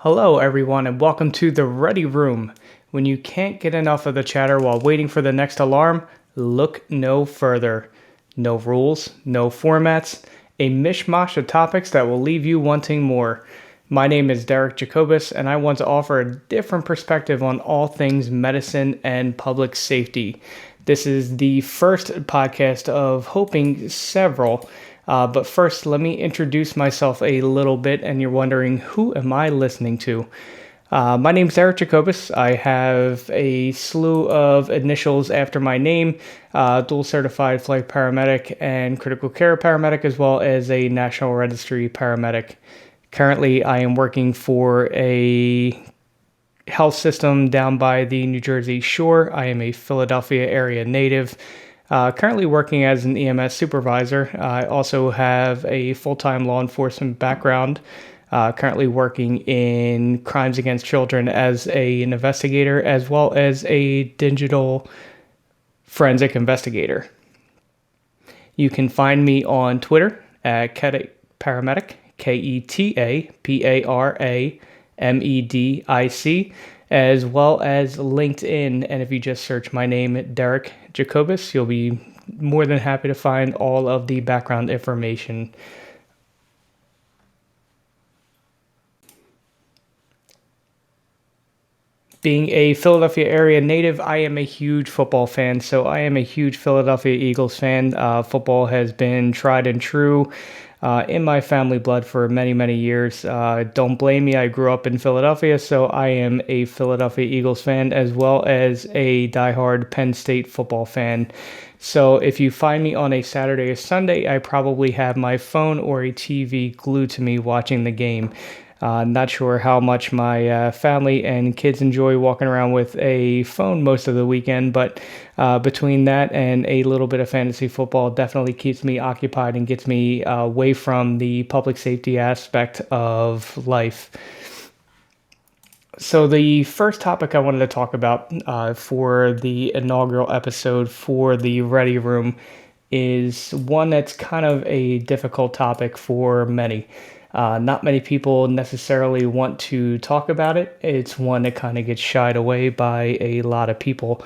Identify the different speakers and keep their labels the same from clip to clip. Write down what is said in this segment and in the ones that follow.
Speaker 1: Hello, everyone, and welcome to the Ready Room. When you can't get enough of the chatter while waiting for the next alarm, look no further. No rules, no formats, a mishmash of topics that will leave you wanting more. My name is Derrick Jacobus, and I want to offer a different perspective on all things medicine and public safety. This is the first podcast of hoping several. But first, let me introduce myself a little bit, and you're wondering, who am I listening to? My name's Derrick Jacobus. I have a slew of initials after my name, dual certified flight paramedic and critical care paramedic, as well as a National Registry paramedic. Currently, I am working for a health system down by the New Jersey shore. I am a Philadelphia area native. Currently working as an EMS supervisor. I also have a full-time law enforcement background. Currently working in crimes against children as an investigator, as well as a digital forensic investigator. You can find me on Twitter at Paramedic, KETAPARAMEDIC, as well as LinkedIn. And if you just search my name, Derrick Jacobus, you'll be more than happy to find all of the background information. Being a Philadelphia area native, I am a huge football fan, so I am a huge Philadelphia Eagles fan. Football has been tried and true in my family blood for many, many years. Don't blame me, I grew up in Philadelphia, so I am a Philadelphia Eagles fan as well as a diehard Penn State football fan. So if you find me on a Saturday or Sunday, I probably have my phone or a TV glued to me watching the game. Not sure how much my family and kids enjoy walking around with a phone most of the weekend, but between that and a little bit of fantasy football, definitely keeps me occupied and gets me away from the public safety aspect of life. So the first topic I wanted to talk about for the inaugural episode for the Ready Room is one that's kind of a difficult topic for many. Not many people necessarily want to talk about it. It's one that kind of gets shied away by a lot of people,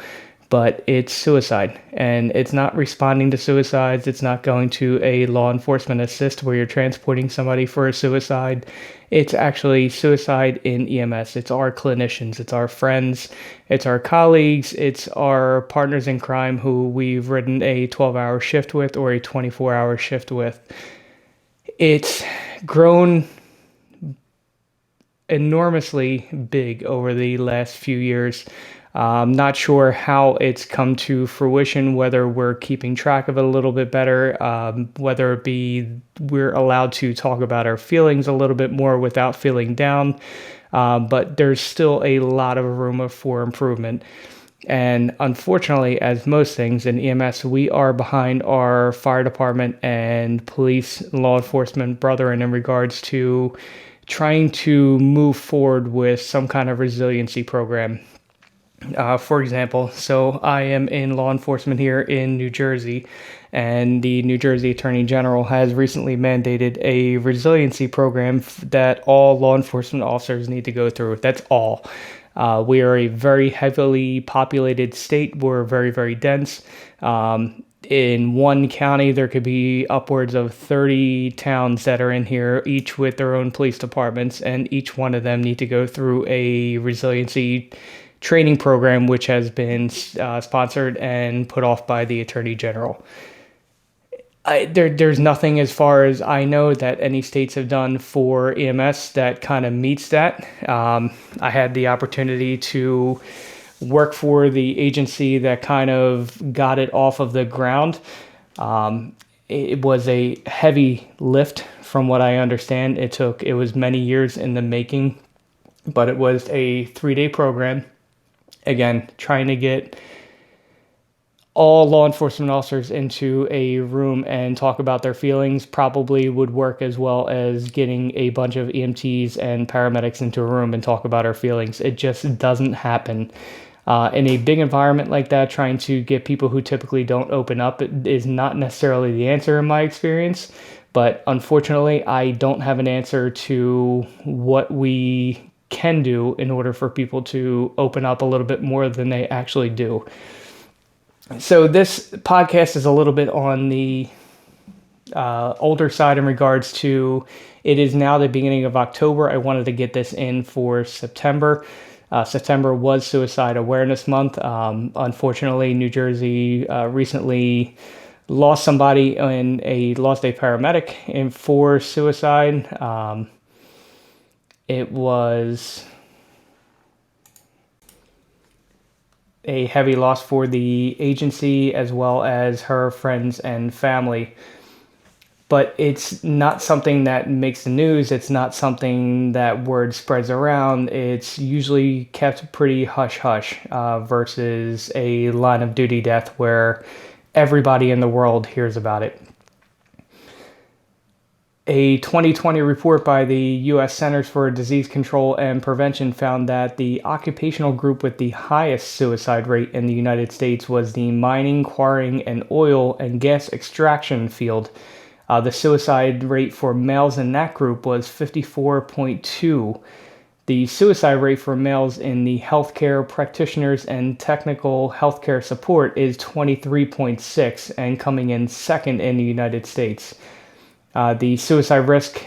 Speaker 1: but it's suicide. And it's not responding to suicides. It's not going to a law enforcement assist where you're transporting somebody for a suicide. It's actually suicide in EMS. It's our clinicians, it's our friends, it's our colleagues, it's our partners in crime who we've ridden a 12-hour shift with or a 24-hour shift with. It's grown enormously big over the last few years. I'm not sure how it's come to fruition, whether we're keeping track of it a little bit better, whether it be we're allowed to talk about our feelings a little bit more without feeling down, but there's still a lot of room for improvement. And unfortunately, as most things in EMS, we are behind our fire department and police law enforcement brethren in regards to trying to move forward with some kind of resiliency program. For example, so I am in law enforcement here in New Jersey, and the New Jersey Attorney General has recently mandated a resiliency program that all law enforcement officers need to go through. That's all. We are a very heavily populated state. We're very, very dense. In one county, there could be upwards of 30 towns that are in here, each with their own police departments, and each one of them need to go through a resiliency training program, which has been sponsored and put off by the Attorney General. There's nothing, as far as I know, that any states have done for EMS that kind of meets that. I had the opportunity to work for the agency that kind of got it off of the ground. It was a heavy lift from what I understand. It was many years in the making, but it was a 3-day program. Again, trying to get all law enforcement officers into a room and talk about their feelings probably would work as well as getting a bunch of EMTs and paramedics into a room and talk about our feelings. It just doesn't happen. In a big environment like that, trying to get people who typically don't open up is not necessarily the answer in my experience. But unfortunately, I don't have an answer to what we can do in order for people to open up a little bit more than they actually do. So this podcast is a little bit on the older side in regards to, it is now the beginning of October. I wanted to get this in for September. September was Suicide Awareness Month. Unfortunately, New Jersey recently lost somebody lost a paramedic for suicide. It was a heavy loss for the agency as well as her friends and family. But it's not something that makes the news. It's not something that word spreads around. It's usually kept pretty hush-hush versus a line of duty death where everybody in the world hears about it. A 2020 report by the U.S. Centers for Disease Control and Prevention found that the occupational group with the highest suicide rate in the United States was the mining, quarrying, and oil and gas extraction field. The suicide rate for males in that group was 54.2. The suicide rate for males in the healthcare practitioners and technical healthcare support is 23.6 and coming in second in the United States. The suicide risk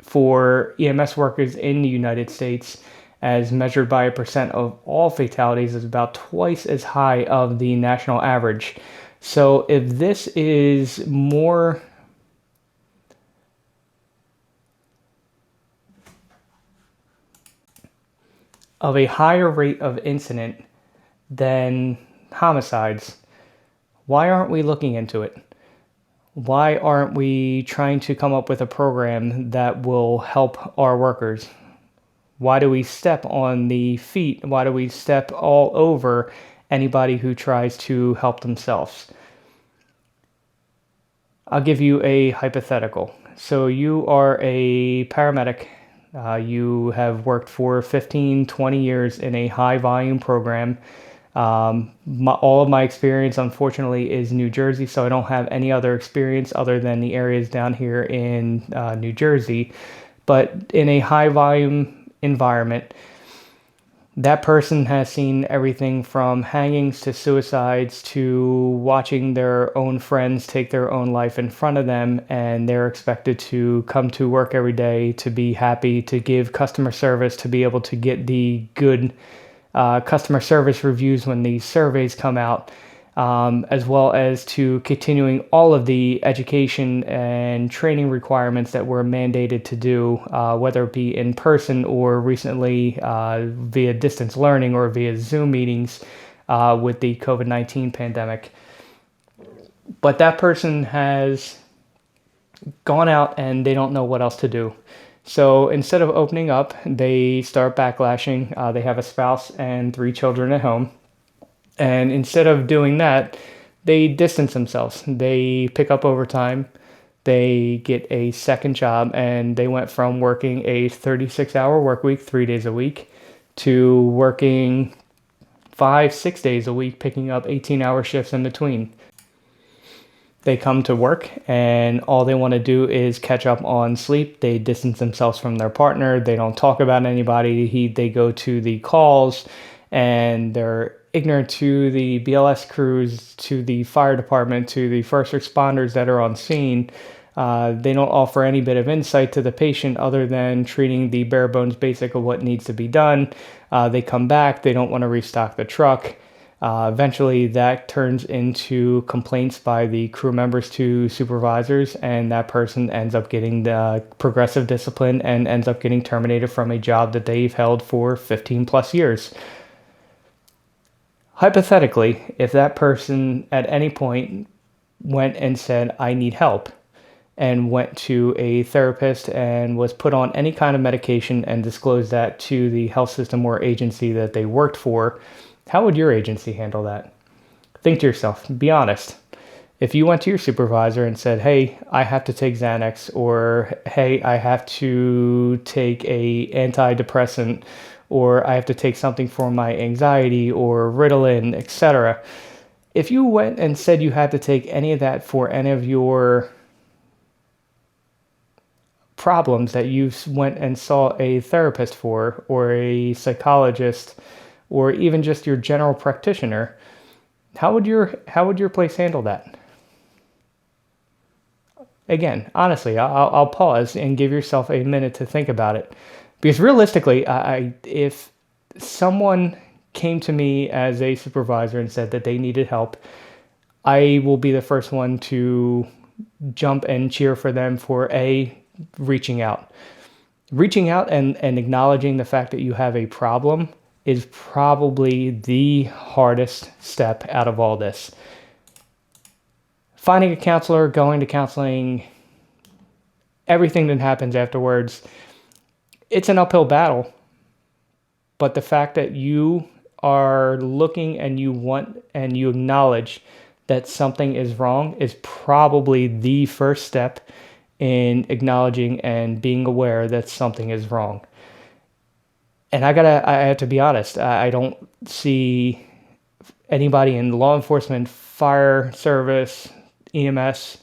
Speaker 1: for EMS workers in the United States, as measured by a percent of all fatalities, is about twice as high of the national average. So if this is more of a higher rate of incident than homicides, why aren't we looking into it? Why aren't we trying to come up with a program that will help our workers? Why do we step on the feet? Why do we step all over anybody who tries to help themselves? I'll give you a hypothetical. So you are a paramedic. You have worked for 15, 20 years in a high volume program. All of my experience, unfortunately, is New Jersey, so I don't have any other experience other than the areas down here in New Jersey. But in a high volume environment, that person has seen everything from hangings to suicides to watching their own friends take their own life in front of them, and they're expected to come to work every day, to be happy, to give customer service, to be able to get the good customer service reviews when these surveys come out, as well as to continuing all of the education and training requirements that were mandated to do, whether it be in person or recently via distance learning or via Zoom meetings with the COVID-19 pandemic. But that person has gone out and they don't know what else to do. So instead of opening up, they start backlashing. They have a spouse and 3 children at home. And instead of doing that, they distance themselves. They pick up overtime. They get a second job, and they went from working a 36-hour work week, 3 days a week, to working 5-6 days a week, picking up 18-hour shifts in between. They come to work and all they want to do is catch up on sleep. They distance themselves from their partner. They don't talk about anybody. They go to the calls and they're ignorant to the BLS crews, to the fire department, to the first responders that are on scene. They don't offer any bit of insight to the patient other than treating the bare bones basic of what needs to be done. They come back. They don't want to restock the truck. Eventually, that turns into complaints by the crew members to supervisors, and that person ends up getting the progressive discipline and ends up getting terminated from a job that they've held for 15 plus years. Hypothetically, if that person at any point went and said, I need help, and went to a therapist and was put on any kind of medication and disclosed that to the health system or agency that they worked for, how would your agency handle that? Think to yourself, be honest. If you went to your supervisor and said, hey, I have to take Xanax, or hey, I have to take a antidepressant, or I have to take something for my anxiety, or Ritalin, etc. If you went and said you had to take any of that for any of your problems that you went and saw a therapist for, or a psychologist, or even just your general practitioner, how would your place handle that? Again, honestly, I'll pause and give yourself a minute to think about it, because realistically, if someone came to me as a supervisor and said that they needed help, I will be the first one to jump and cheer for them for reaching out. Reaching out and acknowledging the fact that you have a problem is probably the hardest step out of all this. Finding a counselor, going to counseling, everything that happens afterwards, it's an uphill battle. But the fact that you are looking and you want and you acknowledge that something is wrong is probably the first step in acknowledging and being aware that something is wrong. And I have to be honest, I don't see anybody in law enforcement, fire service, EMS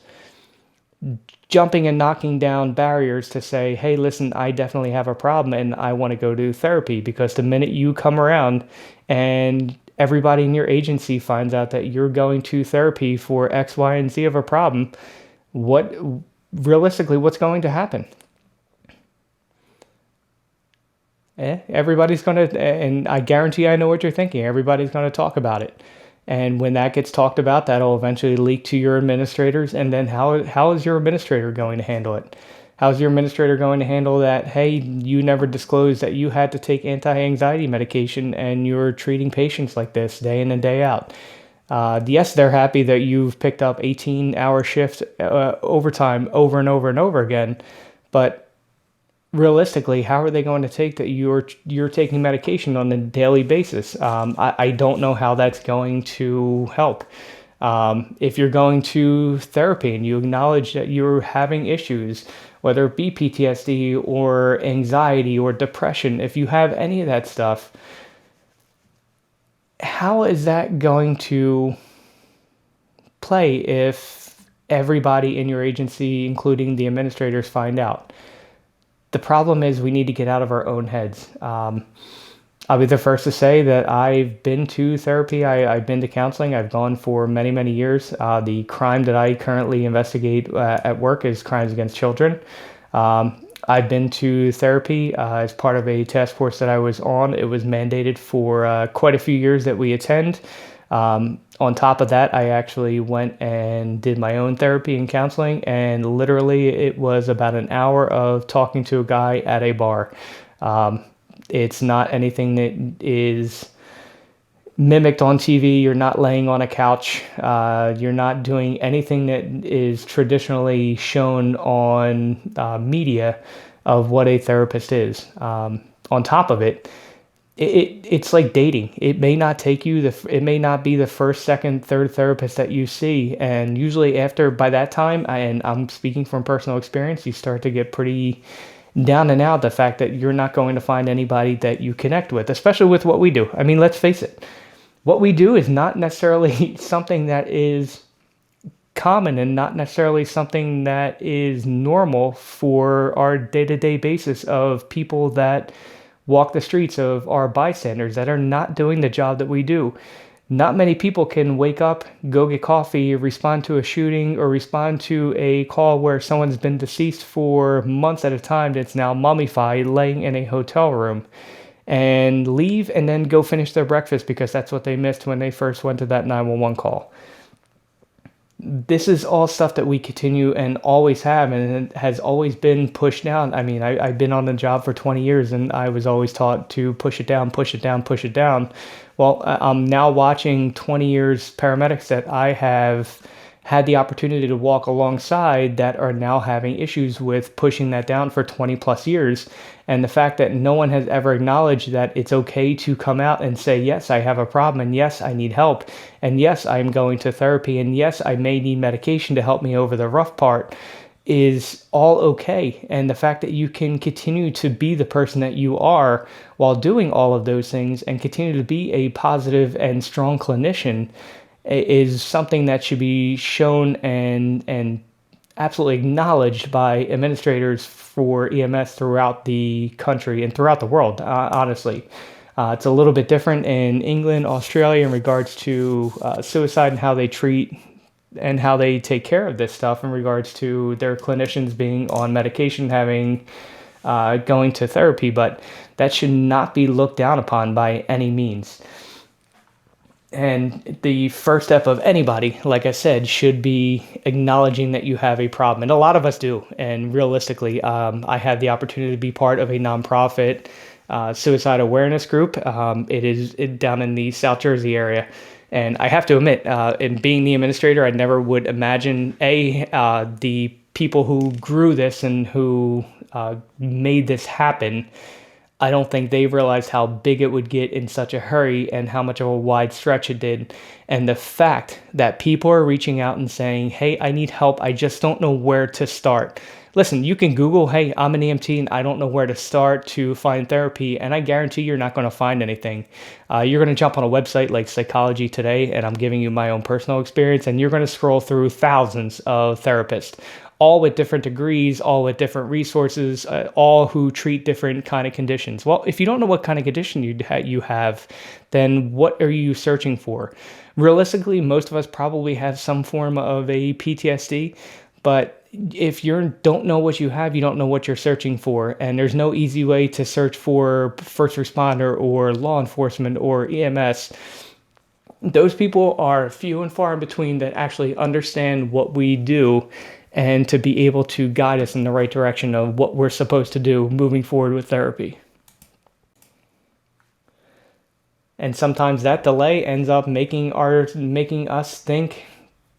Speaker 1: jumping and knocking down barriers to say, hey, listen, I definitely have a problem and I want to go to therapy. Because the minute you come around and everybody in your agency finds out that you're going to therapy for X, Y, and Z of a problem, realistically, what's going to happen? Everybody's going to, and I guarantee I know what you're thinking, everybody's going to talk about it. And when that gets talked about, that'll eventually leak to your administrators. And then how is your administrator going to handle it? How's your administrator going to handle that? Hey, you never disclosed that you had to take anti-anxiety medication and you're treating patients like this day in and day out. Yes, they're happy that you've picked up 18-hour shift overtime over and over and over again. But realistically, how are they going to take that you're taking medication on a daily basis? I don't know how that's going to help. If you're going to therapy and you acknowledge that you're having issues, whether it be PTSD or anxiety or depression, if you have any of that stuff, how is that going to play if everybody in your agency, including the administrators, find out? The problem is we need to get out of our own heads. I'll be the first to say that I've been to therapy. I've been to counseling. I've gone for many, many years. The crime that I currently investigate at work is crimes against children. I've been to therapy as part of a task force that I was on. It was mandated for quite a few years that we attend. On top of that, I actually went and did my own therapy and counseling, and literally it was about an hour of talking to a guy at a bar. It's not anything that is mimicked on TV. You're not laying on a couch. You're not doing anything that is traditionally shown on media of what a therapist is. On top of it, it's like dating. It may not take you it may not be the first, second, third therapist that you see, and usually by that time, and I'm speaking from personal experience, you start to get pretty down and out the fact that you're not going to find anybody that you connect with, especially with what we do. I mean, let's face it, what we do is not necessarily something that is common and not necessarily something that is normal for our day-to-day basis of people that walk the streets, of our bystanders that are not doing the job that we do. Not many people can wake up, go get coffee, respond to a shooting, or respond to a call where someone's been deceased for months at a time that's now mummified, laying in a hotel room, and leave and then go finish their breakfast because that's what they missed when they first went to that 911 call. This is all stuff that we continue and always have, and it has always been pushed down. I mean, I've been on the job for 20 years, and I was always taught to push it down, push it down, push it down. Well, I'm now watching 20 years paramedics that I have had the opportunity to walk alongside that are now having issues with pushing that down for 20 plus years. And the fact that no one has ever acknowledged that it's okay to come out and say, yes, I have a problem, and yes, I need help, and yes, I'm going to therapy, and yes, I may need medication to help me over the rough part, is all okay. And the fact that you can continue to be the person that you are while doing all of those things and continue to be a positive and strong clinician is something that should be shown and absolutely acknowledged by administrators for EMS throughout the country and throughout the world, honestly. It's a little bit different in England, Australia in regards to suicide and how they treat and how they take care of this stuff in regards to their clinicians being on medication, having going to therapy, but that should not be looked down upon by any means. And the first step of anybody, like I said, should be acknowledging that you have a problem. And a lot of us do. And realistically, I had the opportunity to be part of a nonprofit suicide awareness group. It is down in the South Jersey area. And I have to admit, in being the administrator, I never would imagine, the people who grew this and who made this happen. I don't think they realized how big it would get in such a hurry and how much of a wide stretch it did. And the fact that people are reaching out and saying, hey, I need help. I just don't know where to start. Listen, you can Google, hey, I'm an EMT and I don't know where to start to find therapy. And I guarantee you're not going to find anything. You're going to jump on a website like Psychology Today, and I'm giving you my own personal experience, and you're going to scroll through thousands of therapists, all with different degrees, all with different resources, all who treat different kind of conditions. Well, if you don't know what kind of condition you have, then what are you searching for? Realistically, most of us probably have some form of a PTSD, but if you don't know what you have, you don't know what you're searching for. And there's no easy way to search for first responder or law enforcement or EMS. Those people are few and far in between that actually understand what we do and to be able to guide us in the right direction of what we're supposed to do moving forward with therapy. And sometimes that delay ends up making us think,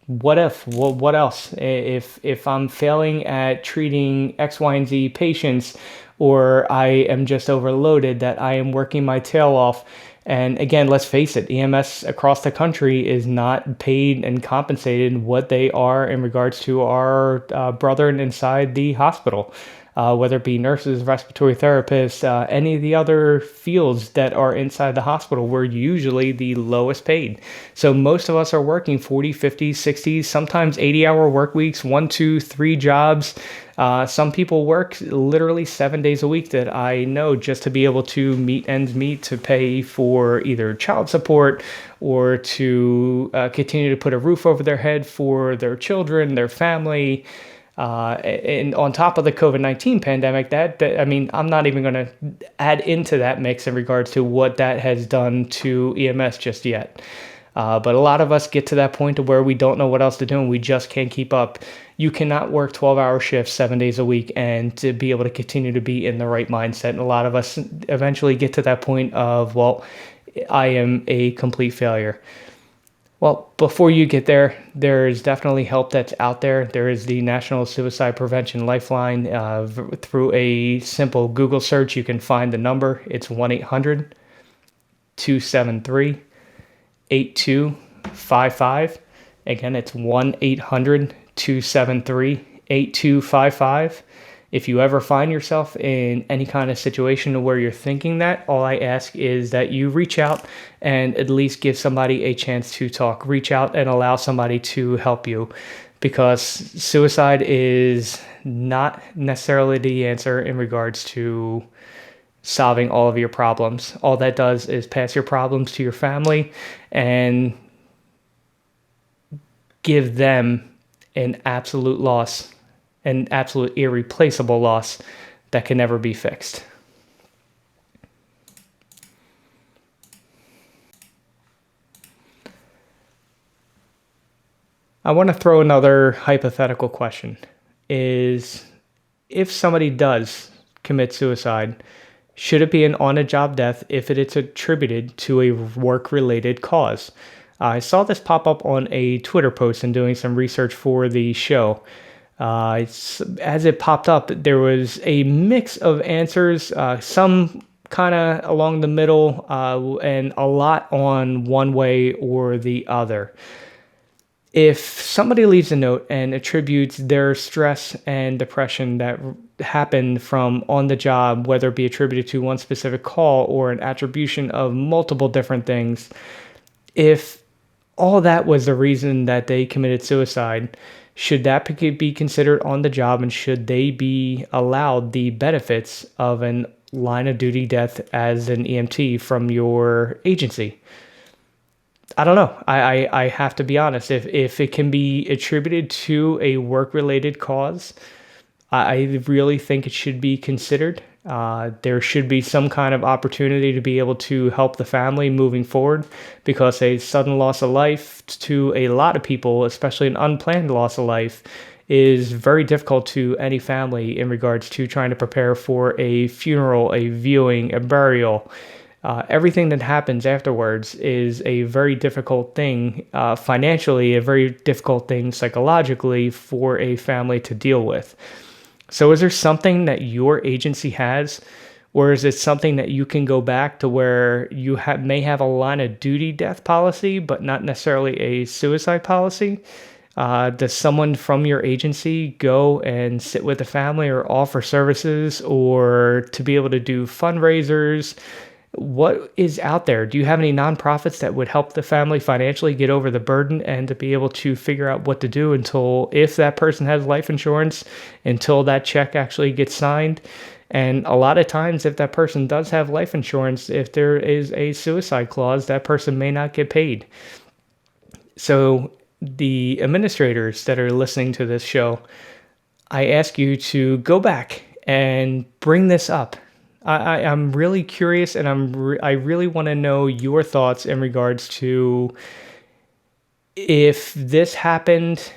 Speaker 1: what if? Well, what else? If I'm failing at treating X, Y, and Z patients, or I am just overloaded, that I am working my tail off. And again, let's face it, EMS across the country is not paid and compensated what they are in regards to our brethren inside the hospital, whether it be nurses, respiratory therapists, any of the other fields that are inside the hospital. We're usually the lowest paid. So most of us are working 40, 50, 60, sometimes 80-hour work weeks, 1, 2, 3 jobs. Some people work literally 7 days a week that I know, just to be able to meet ends meet, to pay for either child support or to continue to put a roof over their head for their children, their family. And on top of the COVID-19 pandemic, I mean, I'm not even going to add into that mix in regards to what that has done to EMS just yet. But a lot of us get to that point to where we don't know what else to do and we just can't keep up. You cannot work 12-hour shifts 7 days a week and to be able to continue to be in the right mindset. And a lot of us eventually get to that point of, well, I am a complete failure. Well, before you get there, there's definitely help that's out there. There is the National Suicide Prevention Lifeline. Through a simple Google search, you can find the number. It's 1-800-273-8255. Again, it's 1-800-273-8255. If you ever find yourself in any kind of situation where you're thinking that, all I ask is that you reach out and at least give somebody a chance to talk. Reach out and allow somebody to help you, because suicide is not necessarily the answer in regards to solving all of your problems. All that does is pass your problems to your family and give them an absolute loss, an absolute irreplaceable loss that can never be fixed. I want to throw another hypothetical question. Is, if somebody does commit suicide, should it be an on-the-job death if it is attributed to a work-related cause? I saw this pop up on a Twitter post in doing some research for the show. As it popped up, there was a mix of answers, some kind of along the middle, and a lot on one way or the other. If somebody leaves a note and attributes their stress and depression that happened from on the job, whether it be attributed to one specific call or an attribution of multiple different things, if all that was the reason that they committed suicide, should that be considered on the job, and should they be allowed the benefits of an line of duty death as an EMT from your agency? I don't know. I have to be honest. If it can be attributed to a work related cause, I really think it should be considered. There should be some kind of opportunity to be able to help the family moving forward, because a sudden loss of life to a lot of people, especially an unplanned loss of life, is very difficult to any family in regards to trying to prepare for a funeral, a viewing, a burial. Everything that happens afterwards is a very difficult thing financially, a very difficult thing psychologically for a family to deal with. So is there something that your agency has, or is it something that you can go back to where you may have a line of duty death policy, but not necessarily a suicide policy? Does someone from your agency go and sit with the family or offer services, or to be able to do fundraisers? What is out there? Do you have any nonprofits that would help the family financially get over the burden and to be able to figure out what to do until, if that person has life insurance, until that check actually gets signed? And a lot of times, if that person does have life insurance, if there is a suicide clause, that person may not get paid. So the administrators that are listening to this show, I ask you to go back and bring this up. I'm really curious, and I really want to know your thoughts in regards to, if this happened,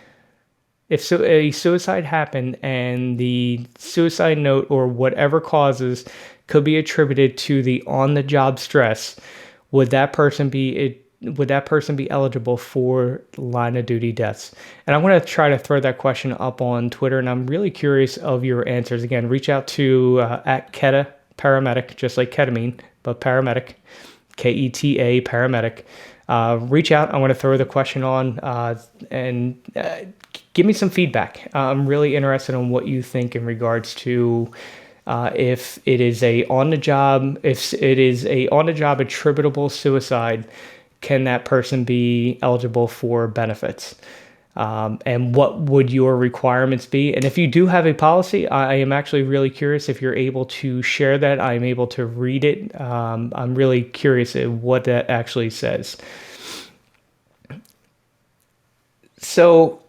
Speaker 1: if a suicide happened and the suicide note or whatever causes could be attributed to the on-the-job stress, would that person be eligible for line of duty deaths? And I'm going to try to throw that question up on Twitter, and I'm really curious of your answers. Again, reach out to at Keta Paramedic, just like ketamine, but paramedic, KETA paramedic. Reach out. I want to throw the question on and give me some feedback. I'm really interested in what you think in regards to if it is a on the job attributable suicide, can that person be eligible for benefits? And what would your requirements be? And if you do have a policy, I am actually really curious if you're able to share that. I'm able to read it. I'm really curious at what that actually says. So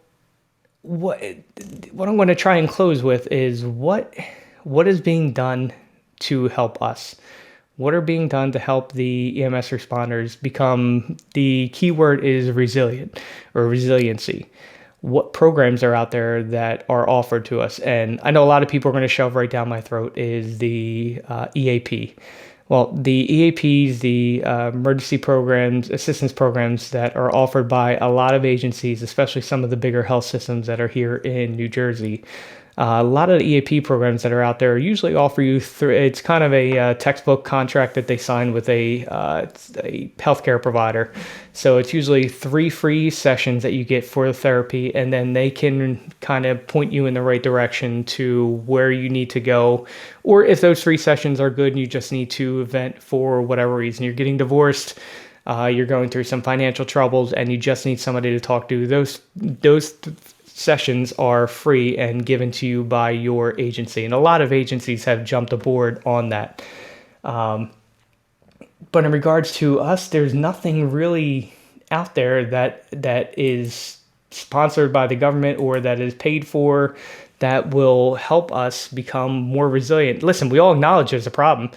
Speaker 1: what I'm going to try and close with is what is being done to help us? What are being done to help the EMS responders become, the key word is resilient or resiliency? What programs are out there that are offered to us? And I know a lot of people are going to shove right down my throat is the EAP. Well, the EAPs, the emergency programs, assistance programs that are offered by a lot of agencies, especially some of the bigger health systems that are here in New Jersey. A lot of the EAP programs that are out there usually offer you it's kind of a textbook contract that they sign with a healthcare provider. So it's usually 3 free sessions that you get for the therapy, and then they can kind of point you in the right direction to where you need to go. Or if those 3 sessions are good and you just need to vent for whatever reason, you're getting divorced, you're going through some financial troubles, and you just need somebody to talk to, those sessions are free and given to you by your agency. And a lot of agencies have jumped aboard on that. But in regards to us, there's nothing really out there that is sponsored by the government or that is paid for that will help us become more resilient. Listen, we all acknowledge there's a problem.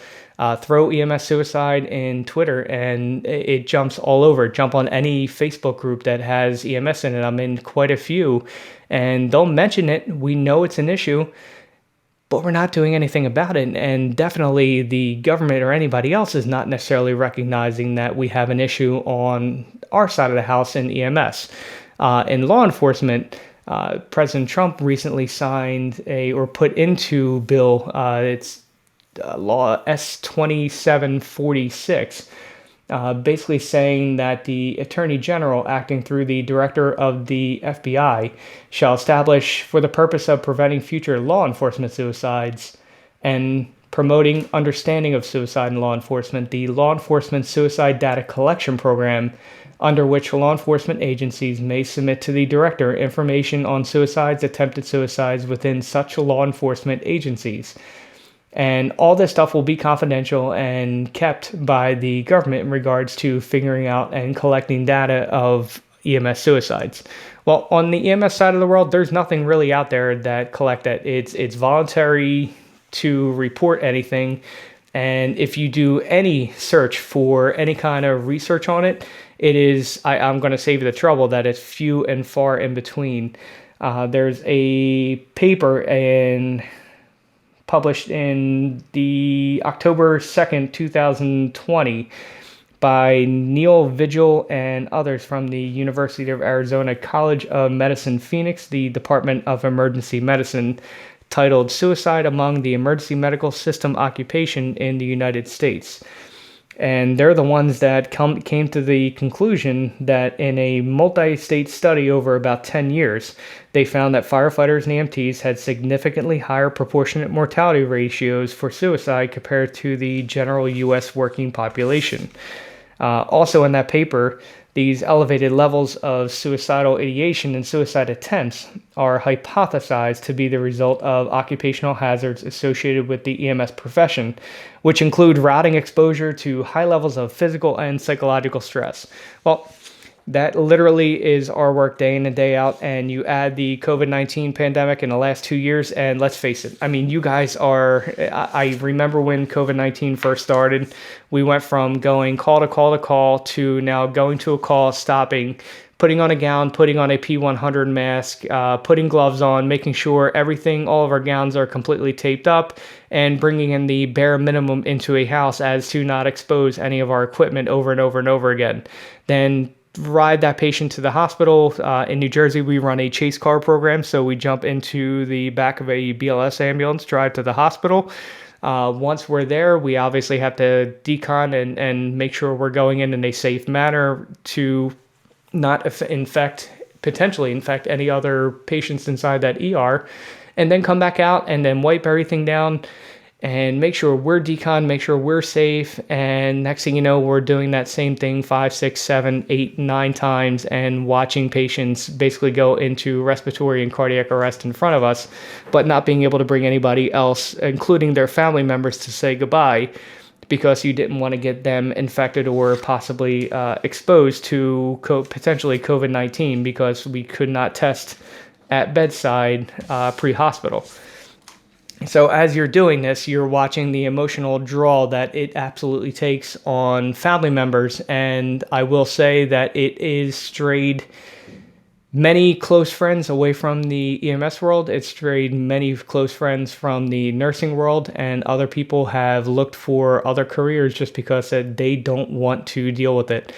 Speaker 1: Throw EMS suicide in Twitter and it jumps all over. Jump on any Facebook group that has EMS in it. I'm in quite a few, and they'll mention it. We know it's an issue, but we're not doing anything about it. And definitely the government or anybody else is not necessarily recognizing that we have an issue on our side of the house in EMS. In law enforcement, President Trump recently signed or put into bill, it's law S2746, basically saying that the Attorney General, acting through the Director of the FBI, shall establish, for the purpose of preventing future law enforcement suicides and promoting understanding of suicide in law enforcement, the Law Enforcement Suicide Data Collection Program, under which law enforcement agencies may submit to the director information on suicides, attempted suicides within such law enforcement agencies. And all this stuff will be confidential and kept by the government in regards to figuring out and collecting data of EMS suicides. Well, on the EMS side of the world, there's nothing really out there that collect that. It's voluntary to report anything. And if you do any search for any kind of research on it, I'm going to save you the trouble that it's few and far in between. There's a paper published in the October 2nd, 2020 by Neil Vigil and others from the University of Arizona College of Medicine, Phoenix, the Department of Emergency Medicine, titled Suicide Among the Emergency Medical System Occupation in the United States. And they're the ones that came to the conclusion that in a multi-state study over about 10 years, they found that firefighters and EMTs had significantly higher proportionate mortality ratios for suicide compared to the general U.S. working population. Also in that paper, these elevated levels of suicidal ideation and suicide attempts are hypothesized to be the result of occupational hazards associated with the EMS profession, which include routing exposure to high levels of physical and psychological stress. Well, that literally is our work day in and day out, and you add the COVID-19 pandemic in the last 2 years, and let's face it, I mean, you guys I remember when COVID-19 first started, we went from going call to call to call to now going to a call, stopping, putting on a gown, putting on a P100 mask, putting gloves on, making sure all of our gowns are completely taped up, and bringing in the bare minimum into a house as to not expose any of our equipment over and over and over again. Then ride that patient to the hospital. In New Jersey, we run a chase car program, so we jump into the back of a BLS ambulance, drive to the hospital. Once we're there, we obviously have to decon and make sure we're going in a safe manner to not potentially infect any other patients inside that ER, and then come back out and then wipe everything down and make sure we're decon, make sure we're safe. And next thing you know, we're doing that same thing 5, 6, 7, 8, 9 times and watching patients basically go into respiratory and cardiac arrest in front of us, but not being able to bring anybody else, including their family members, to say goodbye because you didn't want to get them infected or possibly exposed to potentially COVID-19 because we could not test at bedside pre-hospital. So as you're doing this, you're watching the emotional draw that it absolutely takes on family members. And I will say that it is strayed many close friends away from the EMS world. It's strayed many close friends from the nursing world, and other people have looked for other careers just because they don't want to deal with it.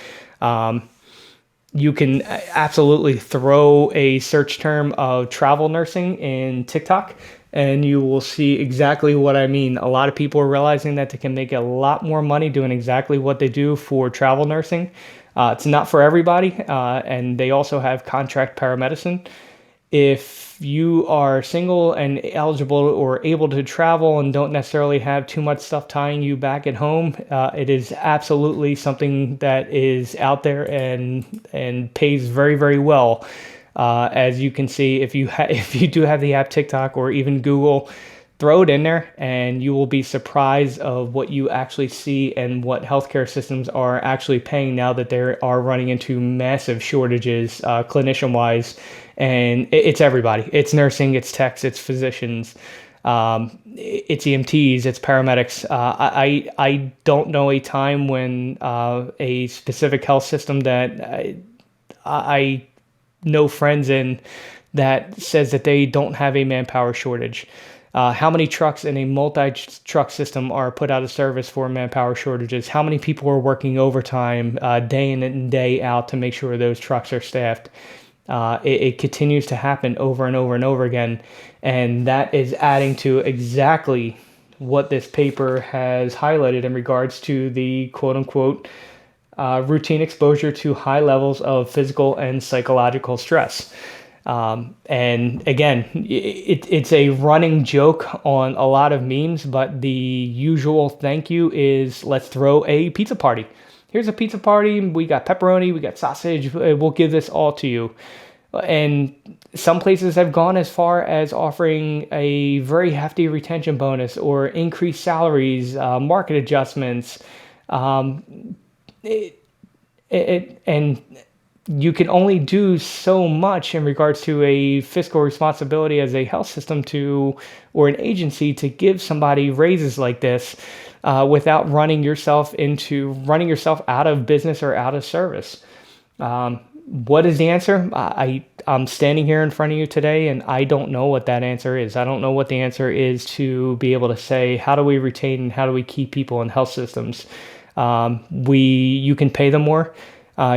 Speaker 1: You can absolutely throw a search term of travel nursing in TikTok, and you will see exactly what I mean. A lot of people are realizing that they can make a lot more money doing exactly what they do for travel nursing. It's not for everybody, and they also have contract paramedicine. If you are single and eligible or able to travel and don't necessarily have too much stuff tying you back at home, it is absolutely something that is out there and pays very, very well. As you can see, if you do have the app TikTok or even Google, throw it in there and you will be surprised of what you actually see and what healthcare systems are actually paying now that they are running into massive shortages clinician-wise. And it's everybody. It's nursing, it's techs, it's physicians, it's EMTs, it's paramedics. I don't know a time when a specific health system that I know friends in that says that they don't have a manpower shortage. How many trucks in a multi-truck system are put out of service for manpower shortages? How many people are working overtime day in and day out to make sure those trucks are staffed? It continues to happen over and over and over again. And that is adding to exactly what this paper has highlighted in regards to the quote-unquote routine exposure to high levels of physical and psychological stress. And again, it's a running joke on a lot of memes, but the usual thank you is let's throw a pizza party. Here's a pizza party. We got pepperoni, we got sausage. We'll give this all to you. And some places have gone as far as offering a very hefty retention bonus or increased salaries, market adjustments. Um, it, and you can only do so much in regards to a fiscal responsibility as a health system to or an agency to give somebody raises like this without running yourself out of business or out of service. What is the answer? I'm standing here in front of you today and I don't know what that answer is. I don't know what the answer is to be able to say, how do we retain and how do we keep people in health systems? You can pay them more.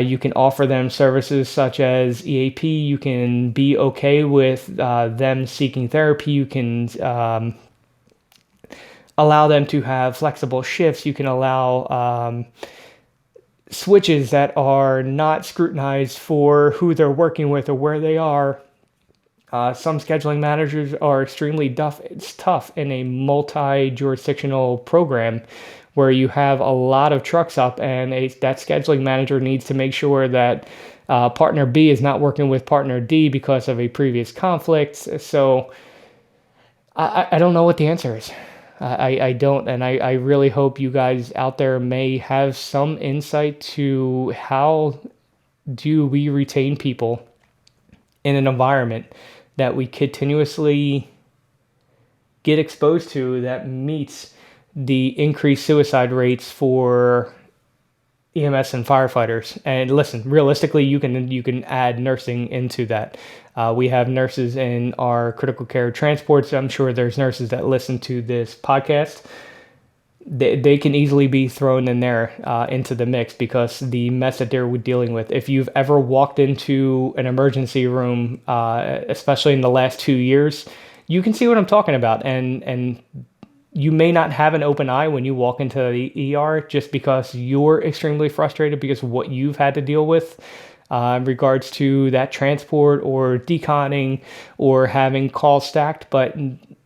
Speaker 1: You can offer them services such as EAP. You can be okay with them seeking therapy. You can allow them to have flexible shifts. You can allow switches that are not scrutinized for who they're working with or where they are. Some scheduling managers are extremely tough. It's tough in a multi-jurisdictional program where you have a lot of trucks up, and that scheduling manager needs to make sure that partner B is not working with partner D because of a previous conflict. So I don't know what the answer is. I don't, and I really hope you guys out there may have some insight to how do we retain people in an environment that we continuously get exposed to that meets the increased suicide rates for EMS and firefighters. And listen, realistically, you can add nursing into that. We have nurses in our critical care transports. I'm sure there's nurses that listen to this podcast. They can easily be thrown in there into the mix because the mess that they're dealing with. If you've ever walked into an emergency room, especially in the last 2 years, you can see what I'm talking about. And you may not have an open eye when you walk into the ER just because you're extremely frustrated because of what you've had to deal with in regards to that transport or deconning or having calls stacked. But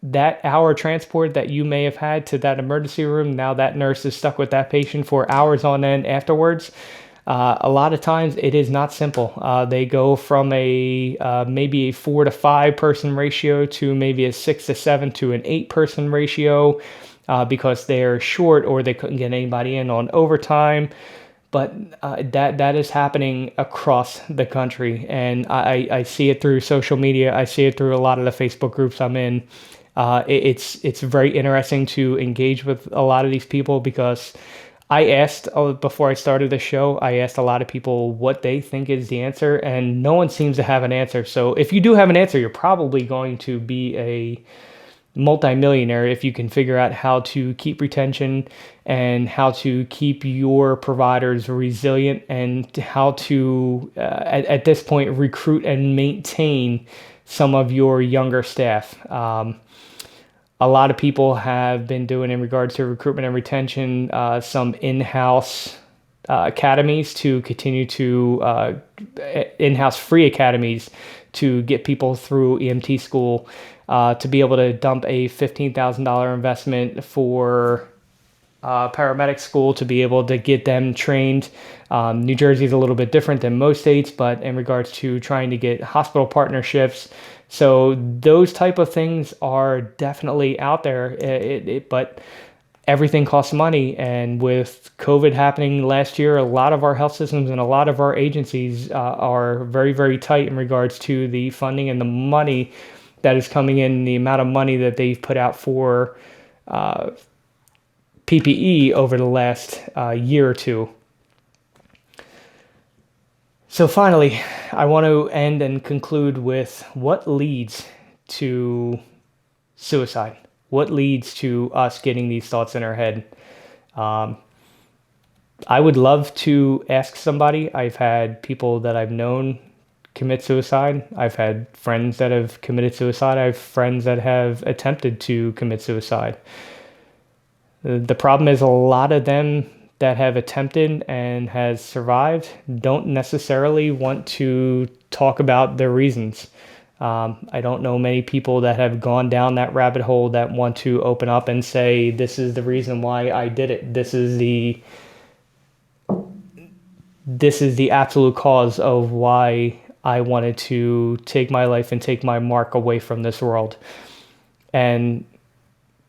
Speaker 1: that hour transport that you may have had to that emergency room, now that nurse is stuck with that patient for hours on end afterwards. A lot of times it is not simple. They go from maybe a 4 to 5 person ratio to maybe a 6 to 7 to an 8 person ratio because they're short or they couldn't get anybody in on overtime. But that is happening across the country, and I see it through social media. I see it through a lot of the Facebook groups I'm in. It's very interesting to engage with a lot of these people because I asked before I started the show, I asked a lot of people what they think is the answer, and no one seems to have an answer. So if you do have an answer, you're probably going to be a multimillionaire if you can figure out how to keep retention and how to keep your providers resilient and how to, at this point, recruit and maintain some of your younger staff. A lot of people have been doing in regards to recruitment and retention, some in-house academies to continue to in-house free academies to get people through EMT school, to be able to dump a $15,000 investment for paramedic school to be able to get them trained. New Jersey is a little bit different than most states, but in regards to trying to get hospital partnerships, so those type of things are definitely out there, but everything costs money. And with COVID happening last year, a lot of our health systems and a lot of our agencies are very, very tight in regards to the funding and the money that is coming in, the amount of money that they've put out for PPE over the last year or two. So finally, I want to end and conclude with what leads to suicide. What leads to us getting these thoughts in our head? I would love to ask somebody. I've had people that I've known commit suicide. I've had friends that have committed suicide. I have friends that have attempted to commit suicide. The problem is a lot of them that have attempted and has survived don't necessarily want to talk about their reasons. I don't know many people that have gone down that rabbit hole that want to open up and say, this is the reason why I did it. This is the absolute cause of why I wanted to take my life and take my mark away from this world. And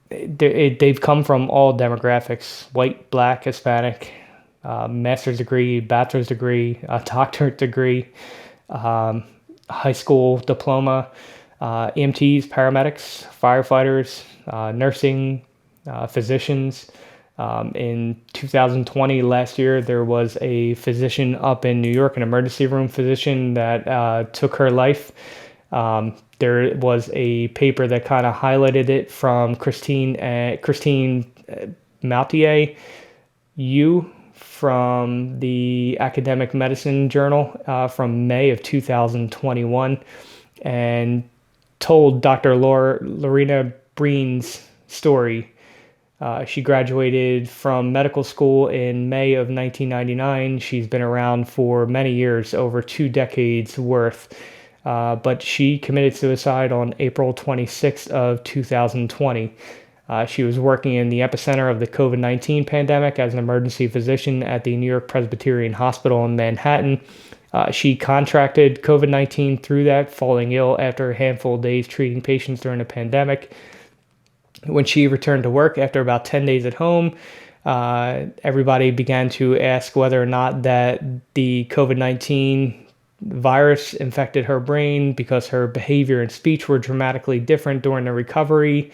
Speaker 1: they've come from all demographics: white, black, Hispanic, master's degree, bachelor's degree, a doctorate degree, um, high school diploma, EMTs, paramedics, firefighters, nursing, physicians. In 2020, last year, there was a physician up in New York, an emergency room physician that took her life. There was a paper that kind of highlighted it from Christine Maltier, from the Academic Medicine Journal from May of 2021, and told Dr. Lorena Breen's story. She graduated from medical school in May of 1999. She's been around for many years, over 2 decades worth. But she committed suicide on April 26th of 2020. She was working in the epicenter of the COVID-19 pandemic as an emergency physician at the New York Presbyterian Hospital in Manhattan. She contracted COVID-19 through that, falling ill after a handful of days treating patients during the pandemic. When she returned to work after about 10 days at home, everybody began to ask whether or not that the COVID-19 virus infected her brain, because her behavior and speech were dramatically different during the recovery.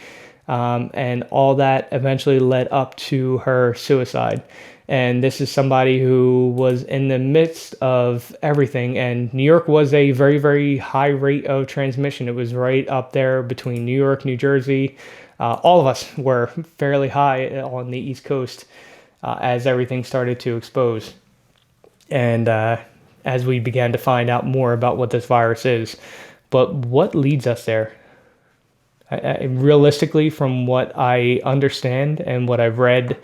Speaker 1: And all that eventually led up to her suicide. And this is somebody who was in the midst of everything. And New York was a very, very high rate of transmission. It was right up there between New York, New Jersey. All of us were fairly high on the East Coast as everything started to expose. And as we began to find out more about what this virus is. But what leads us there? Realistically, from what I understand and what I've read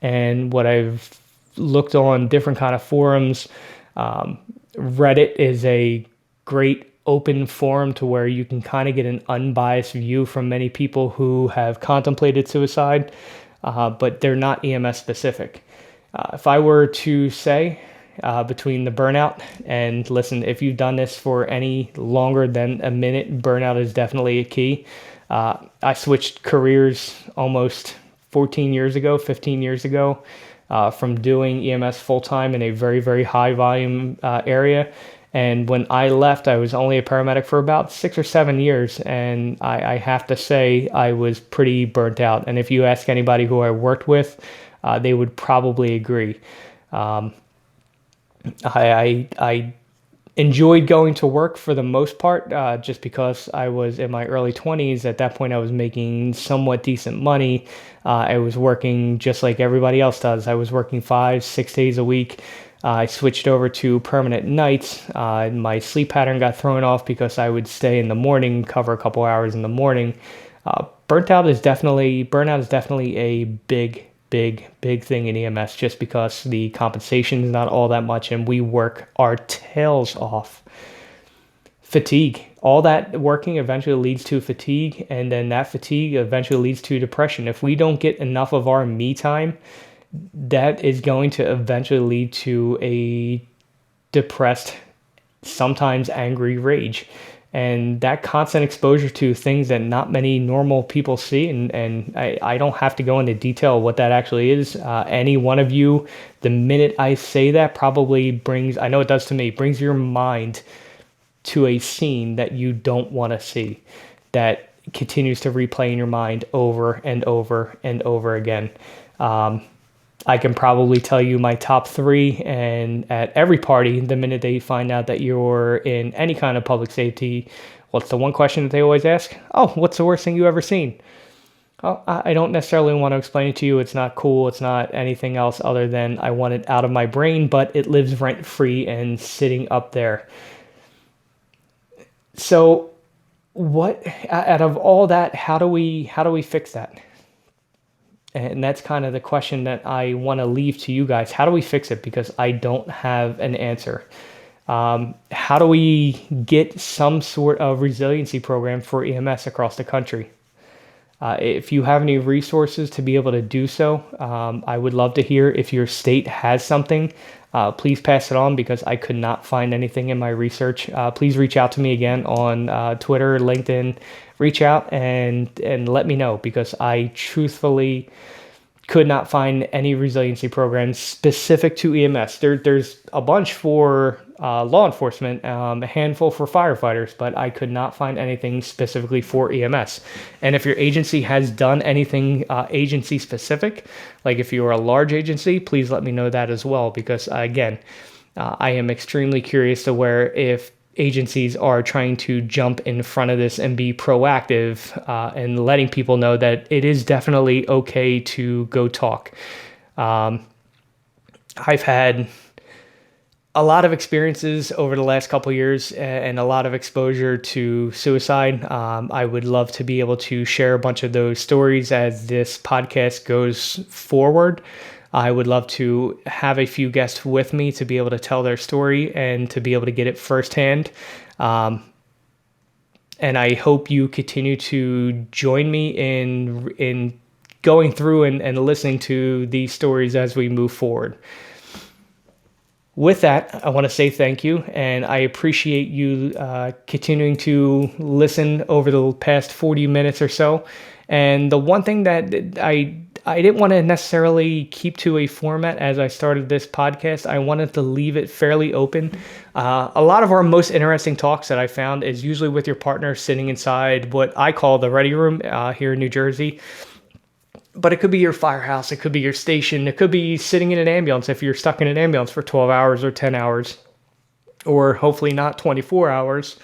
Speaker 1: and what I've looked on different kind of forums, Reddit is a great open forum to where you can kind of get an unbiased view from many people who have contemplated suicide, but they're not EMS specific. If I were to say, between the burnout, and listen, if you've done this for any longer than a minute, burnout is definitely a key. I switched careers almost 15 years ago, from doing EMS full-time in a very, very high volume area. And when I left, I was only a paramedic for about 6 or 7 years. And I have to say, I was pretty burnt out. And if you ask anybody who I worked with, they would probably agree. I enjoyed going to work for the most part, just because I was in my early 20s. At that point, I was making somewhat decent money. I was working just like everybody else does. I was working 5-6 days a week. I switched over to permanent nights. My sleep pattern got thrown off because I would stay in the morning, cover a couple hours in the morning. Burnout is definitely a big thing in EMS, just because the compensation is not all that much and we work our tails off. Fatigue. All that working eventually leads to fatigue, and then that fatigue eventually leads to depression. If we don't get enough of our me time, that is going to eventually lead to a depressed, sometimes angry rage. And that constant exposure to things that not many normal people see, and I don't have to go into detail what that actually is. Any one of you, the minute I say that, probably brings, I know it does to me, brings your mind to a scene that you don't want to see, that continues to replay in your mind over and over and over again. I can probably tell you my top 3, and at every party, the minute they find out that you're in any kind of public safety, what's the one question that they always ask? Oh, what's the worst thing you ever seen? Oh, I don't necessarily want to explain it to you. It's not cool. It's not anything else other than I want it out of my brain, but it lives rent-free and sitting up there. So what, out of all that, how do we fix that? And that's kind of the question that I want to leave to you guys. How do we fix it? Because I don't have an answer. How do we get some sort of resiliency program for EMS across the country? If you have any resources to be able to do so, I would love to hear. If your state has something, please pass it on, because I could not find anything in my research. Please reach out to me again on Twitter, LinkedIn. Reach out and let me know, because I truthfully could not find any resiliency programs specific to EMS. There's a bunch for law enforcement, a handful for firefighters, but I could not find anything specifically for EMS. And if your agency has done anything agency specific, like if you're a large agency, please let me know that as well, because again, I am extremely curious to where if agencies are trying to jump in front of this and be proactive, and letting people know that it is definitely okay to go talk. I've had a lot of experiences over the last couple of years and a lot of exposure to suicide. I would love to be able to share a bunch of those stories as this podcast goes forward. I would love to have a few guests with me to be able to tell their story and to be able to get it firsthand. And I hope you continue to join me in going through and listening to these stories as we move forward. With that, I want to say thank you, and I appreciate you continuing to listen over the past 40 minutes or so. And the one thing that I didn't want to necessarily keep to a format as I started this podcast. I wanted to leave it fairly open. A lot of our most interesting talks that I found is usually with your partner sitting inside what I call the ready room here in New Jersey. But it could be your firehouse, it could be your station, it could be sitting in an ambulance if you're stuck in an ambulance for 12 hours or 10 hours, or hopefully not 24 hours.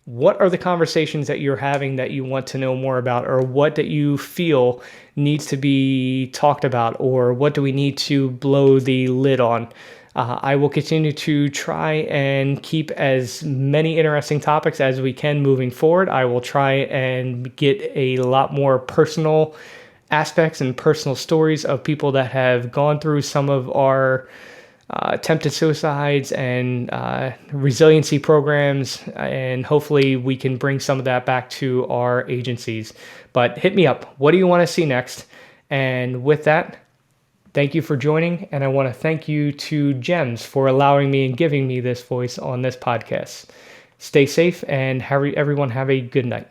Speaker 1: What are the conversations that you're having that you want to know more about, or what that you feel needs to be talked about, or what do we need to blow the lid on? I will continue to try and keep as many interesting topics as we can moving forward. I will try and get a lot more personal aspects and personal stories of people that have gone through some of our attempted suicides and resiliency programs, and hopefully we can bring some of that back to our agencies. But hit me up. What do you want to see next? And with that, thank you for joining, and I want to thank you to GEMS for allowing me and giving me this voice on this podcast. Stay safe, and everyone have a good night.